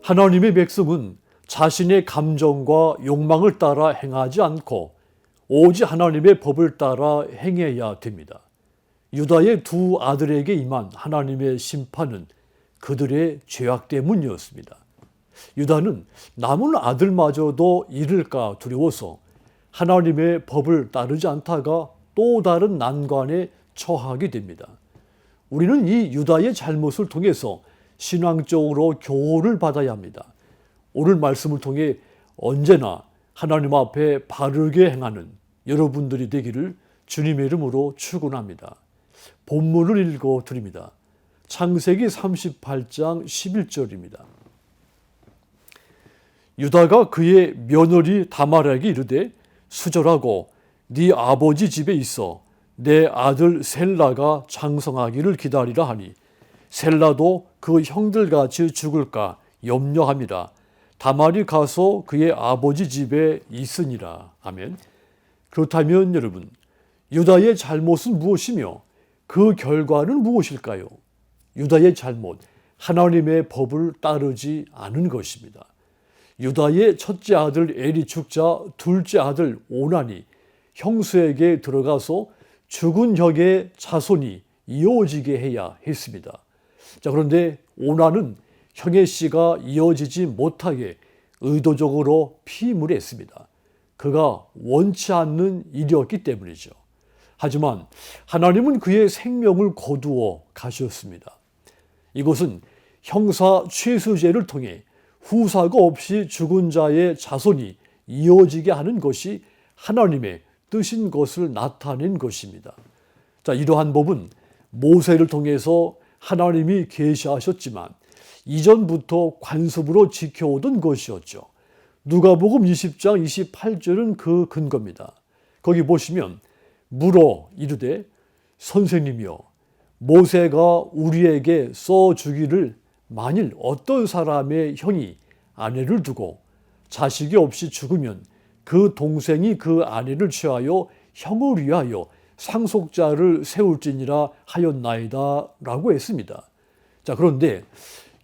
하나님의 백성은 자신의 감정과 욕망을 따라 행하지 않고 오직 하나님의 법을 따라 행해야 됩니다. 유다의 두 아들에게 임한 하나님의 심판은 그들의 죄악 때문이었습니다. 유다는 남은 아들마저도 잃을까 두려워서 하나님의 법을 따르지 않다가 또 다른 난관에 처하게 됩니다. 우리는 이 유다의 잘못을 통해서 신앙적으로 교훈을 받아야 합니다. 오늘 말씀을 통해 언제나 하나님 앞에 바르게 행하는 여러분들이 되기를 주님의 이름으로 축원합니다. 본문을 읽어 드립니다. 창세기 38장 11절입니다. 유다가 그의 며느리 다말에게 이르되 수절하고 네 아버지 집에 있어 내 아들 셀라가 장성하기를 기다리라 하니 셀라도 그 형들같이 죽을까 염려함이라. 다말이 가서 그의 아버지 집에 있으니라. 아멘. 그렇다면 여러분, 유다의 잘못은 무엇이며 그 결과는 무엇일까요? 유다의 잘못, 하나님의 법을 따르지 않은 것입니다. 유다의 첫째 아들 엘이 죽자 둘째 아들 오난이 형수에게 들어가서 죽은 형의 자손이 이어지게 해야 했습니다. 자, 그런데 오난은 형의 씨가 이어지지 못하게 의도적으로 피임을 했습니다. 그가 원치 않는 일이었기 때문이죠. 하지만 하나님은 그의 생명을 거두어 가셨습니다. 이것은 형사 취수제를 통해 후사가 없이 죽은 자의 자손이 이어지게 하는 것이 하나님의 뜻인 것을 나타낸 것입니다. 자, 이러한 법은 모세를 통해서 하나님이 계시하셨지만 이전부터 관습으로 지켜오던 것이었죠. 누가복음 20장 28절은 그 근거입니다. 거기 보시면 물어 이르되 선생님이여 모세가 우리에게 써주기를 만일 어떤 사람의 형이 아내를 두고 자식이 없이 죽으면 그 동생이 그 아내를 취하여 형을 위하여 상속자를 세울지니라 하였나이다 라고 했습니다. 자, 그런데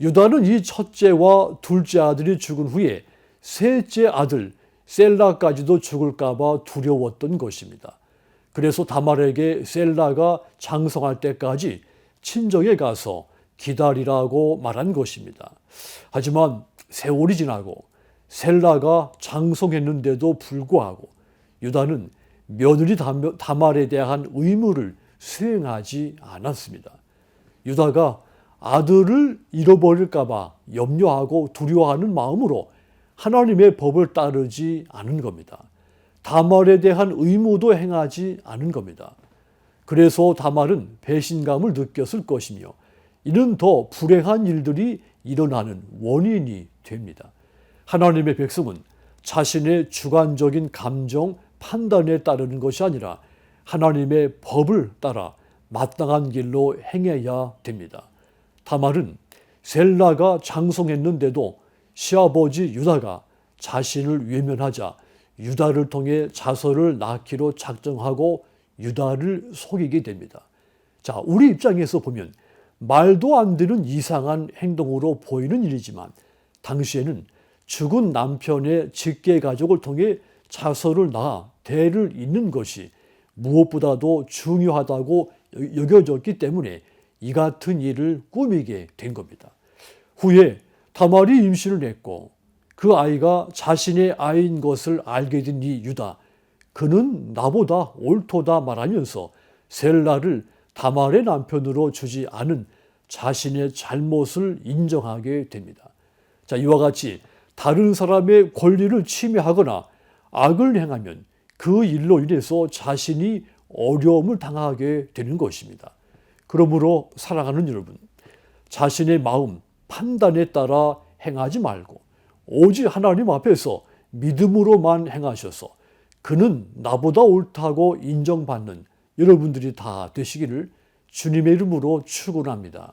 유다는 이 첫째와 둘째 아들이 죽은 후에 셋째 아들 셀라까지도 죽을까 봐 두려웠던 것입니다. 그래서 다말에게 셀라가 장성할 때까지 친정에 가서 기다리라고 말한 것입니다. 하지만 세월이 지나고 셀라가 장성했는데도 불구하고 유다는 며느리 다말에 대한 의무를 수행하지 않았습니다. 유다가 아들을 잃어버릴까 봐 염려하고 두려워하는 마음으로 하나님의 법을 따르지 않은 겁니다. 다말에 대한 의무도 행하지 않은 겁니다. 그래서 다말은 배신감을 느꼈을 것이며 이는 더 불행한 일들이 일어나는 원인이 됩니다. 하나님의 백성은 자신의 주관적인 감정, 판단에 따르는 것이 아니라 하나님의 법을 따라 마땅한 길로 행해야 됩니다. 다말은 셀라가 장성했는데도 시아버지 유다가 자신을 외면하자 유다를 통해 자손을 낳기로 작정하고 유다를 속이게 됩니다. 자, 우리 입장에서 보면 말도 안 되는 이상한 행동으로 보이는 일이지만 당시에는 죽은 남편의 직계 가족을 통해 자손을 낳아 대를 잇는 것이 무엇보다도 중요하다고 여겨졌기 때문에 이 같은 일을 꾸미게 된 겁니다. 후에 다말이 임신을 했고 그 아이가 자신의 아이인 것을 알게 된 이 유다, 그는 나보다 옳도다 말하면서 셀라를 다말의 남편으로 주지 않은 자신의 잘못을 인정하게 됩니다. 자, 이와 같이 다른 사람의 권리를 침해하거나 악을 행하면 그 일로 인해서 자신이 어려움을 당하게 되는 것입니다. 그러므로 사랑하는 여러분, 자신의 마음, 판단에 따라 행하지 말고 오직 하나님 앞에서 믿음으로만 행하셔서 그는 나보다 옳다고 인정받는 여러분들이 다 되시기를 주님의 이름으로 축원합니다.